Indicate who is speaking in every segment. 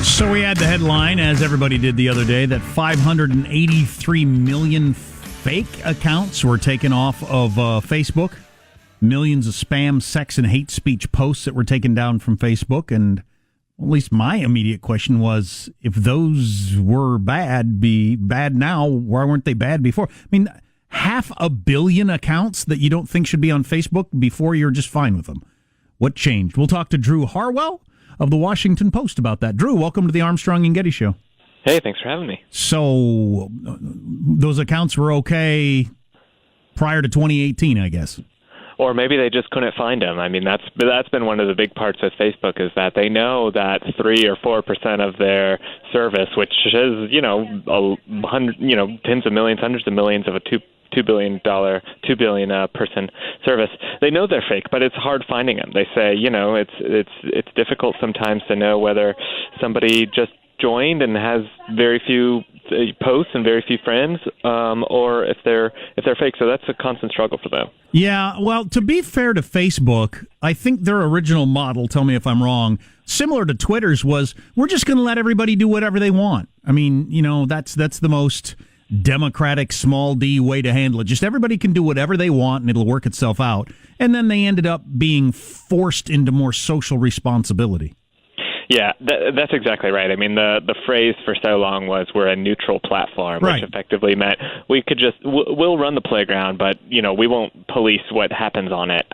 Speaker 1: So we had the headline, as everybody did the other day, that 583 million fake accounts were taken off of Facebook. Millions of spam, sex, and hate speech posts that were taken down from Facebook. And at least my immediate question was, if those were bad now, why weren't they bad before? I mean, 500 million accounts that you don't think should be on Facebook, before you're just fine with them. What changed? We'll talk to Drew Harwell of the Washington Post about that. Drew, welcome to the Armstrong and Getty Show.
Speaker 2: Hey, thanks for having me.
Speaker 1: So those accounts were okay prior to 2018, I guess.
Speaker 2: Or maybe they just couldn't find them. I mean, that's been one of the big parts of Facebook, is that they know that 3 or 4% of their service, which is tens of millions, hundreds of millions of a $2 billion person service. They know they're fake, but it's hard finding them. They say, it's difficult sometimes to know whether somebody just joined and has very few posts and very few friends, or if they're fake. So that's a constant struggle for them.
Speaker 1: Yeah, well, to be fair to Facebook, I think their original model, tell me if I'm wrong, similar to Twitter's, was we're just going to let everybody do whatever they want. I mean, that's the most democratic, small d way to handle it. Just everybody can do whatever they want and it'll work itself out. And then they ended up being forced into more social responsibility.
Speaker 2: Yeah, that's exactly right. I mean, the phrase for so long was we're a neutral platform,
Speaker 1: right,
Speaker 2: which effectively meant we could just we'll run the playground, but we won't police what happens on it.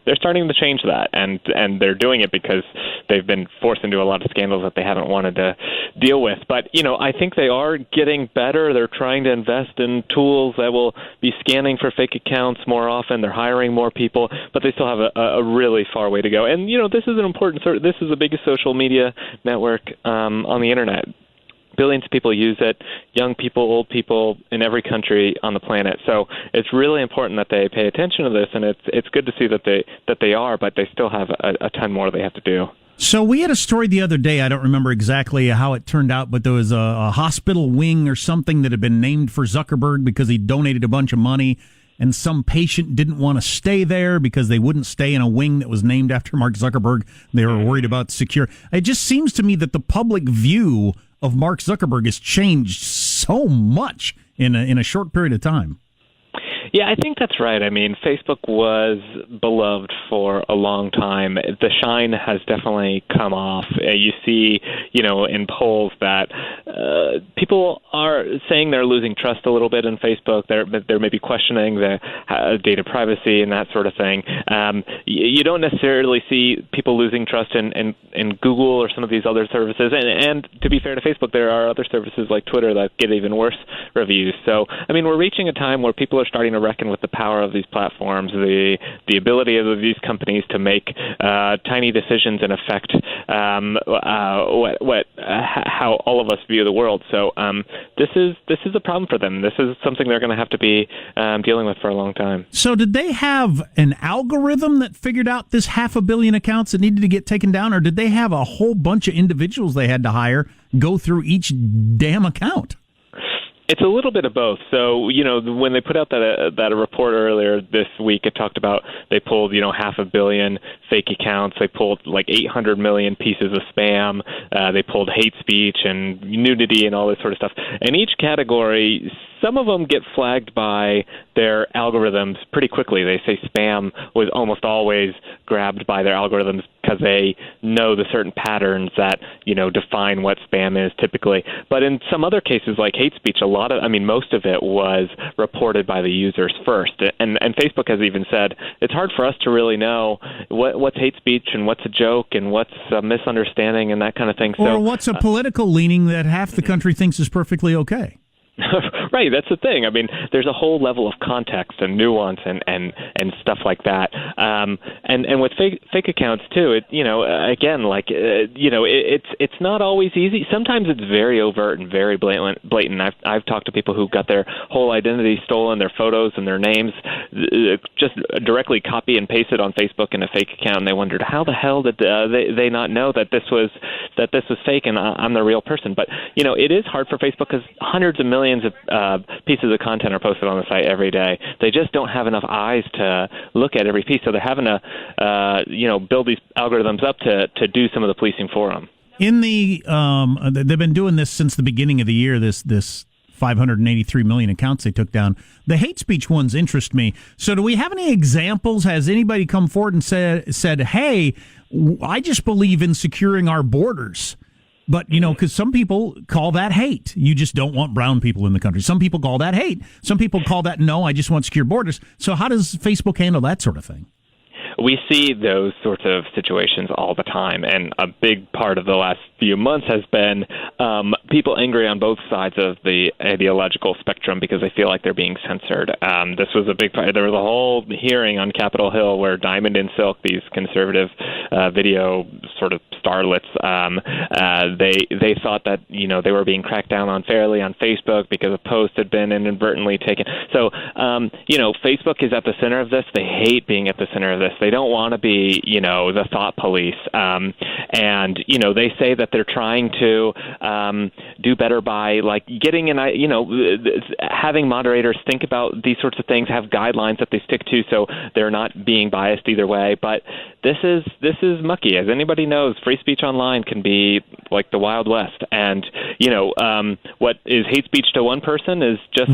Speaker 2: They're starting to change that, and they're doing it because they've been forced into a lot of scandals that they haven't wanted to deal with. But I think they are getting better. They're trying to invest in tools that will be scanning for fake accounts more often. They're hiring more people, but they still have a really far way to go. And this is an important. This is the biggest social media network on the internet. Billions of people use it, young people, old people, in every country on the planet. So it's really important that they pay attention to this, and it's good to see that they are, but they still have a ton more they have to do.
Speaker 1: So we had a story the other day, I don't remember exactly how it turned out, but there was a hospital wing or something that had been named for Zuckerberg because he donated a bunch of money, and some patient didn't want to stay there because they wouldn't stay in a wing that was named after Mark Zuckerberg. They were worried about security. It just seems to me that the public view of Mark Zuckerberg has changed so much in a short period of time.
Speaker 2: Yeah, I think that's right. I mean, Facebook was beloved for a long time. The shine has definitely come off. You see, in polls that people are saying they're losing trust a little bit in Facebook. They're maybe questioning the data privacy and that sort of thing. You don't necessarily see people losing trust in Google or some of these other services. And to be fair to Facebook, there are other services like Twitter that get even worse reviews. So, I mean, we're reaching a time where people are starting to reckon with the power of these platforms, the ability of these companies to make tiny decisions and affect how all of us view the world. So this is a problem for them. This is something they're going to have to be dealing with for a long time. So did they have an algorithm that figured out this 500 million accounts that needed to get taken down, or did they have a whole bunch of individuals they had to hire go through each damn account? It's a little bit of both. So, when they put out that report earlier this week, it talked about they pulled, 500 million fake accounts. They pulled like 800 million pieces of spam. They pulled hate speech and nudity and all this sort of stuff. And each category, some of them get flagged by their algorithms pretty quickly. They say spam was almost always grabbed by their algorithms because they know the certain patterns that, define what spam is typically. But in some other cases, like hate speech, most of it was reported by the users first. And Facebook has even said it's hard for us to really know what's hate speech and what's a joke and what's a misunderstanding and that kind of thing. Or what's a political leaning that half the country thinks is perfectly okay. Right, that's the thing. I mean, there's a whole level of context and nuance and stuff like that. And with fake accounts too. It's not always easy. Sometimes it's very overt and very blatant. I've talked to people who got their whole identity stolen, their photos and their names, just directly copy and paste it on Facebook in a fake account, and they wondered how the hell did they not know that this was fake and I'm the real person. But it is hard for Facebook because hundreds of millions of pieces of content are posted on the site every day. They just don't have enough eyes to look at every piece, so they're having to build these algorithms up to do some of the policing for them.
Speaker 1: In the they've been doing this since the beginning of the year. This 583 million accounts they took down. The hate speech ones interest me. So do we have any examples? Has anybody come forward and said, hey, I just believe in securing our borders? But, because some people call that hate. You just don't want brown people in the country. Some people call that hate. Some people call that, no, I just want secure borders. So how does Facebook handle that sort of thing?
Speaker 2: We see those sorts of situations all the time, and a big part of the last few months has been people angry on both sides of the ideological spectrum because they feel like they're being censored. This was a big part. There was a whole hearing on Capitol Hill where Diamond and Silk, these conservative video sort of starlets, they thought that they were being cracked down on fairly on Facebook because a post had been inadvertently taken. So Facebook is at the center of this. They hate being at the center of this. They don't want to be, the thought police. And, they say that they're trying to do better by, getting having moderators think about these sorts of things, have guidelines that they stick to so they're not being biased either way. But this is mucky. As anybody knows, free speech online can be like the Wild West. And, what is hate speech to one person is just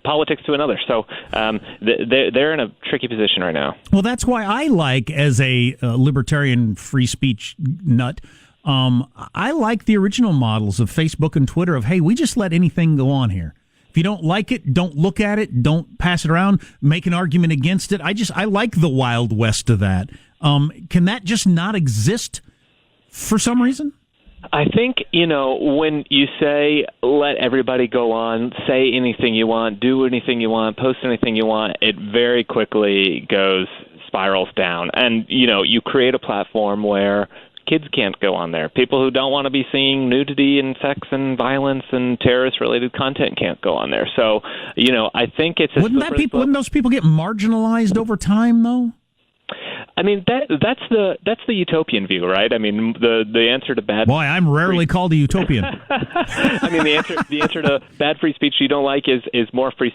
Speaker 2: politics to another. So they're in a tricky position right now.
Speaker 1: Well, that's why I like, as a libertarian free speech nut, I like the original models of Facebook and Twitter of, hey, we just let anything go on here. If you don't like it, don't look at it, don't pass it around, make an argument against it. I like the Wild West of that. Can that just not exist for some reason?
Speaker 2: I think, when you say let everybody go on, say anything you want, do anything you want, post anything you want, it very quickly spirals down. And, you create a platform where kids can't go on there. People who don't want to be seeing nudity and sex and violence and terrorist-related content can't go on there. So, I think it's
Speaker 1: wouldn't those people get marginalized over time, though?
Speaker 2: I mean, that's the utopian view, right? I mean, the answer to bad.
Speaker 1: Boy, I'm rarely called a utopian.
Speaker 2: I mean, the answer to bad free speech you don't like is more free speech.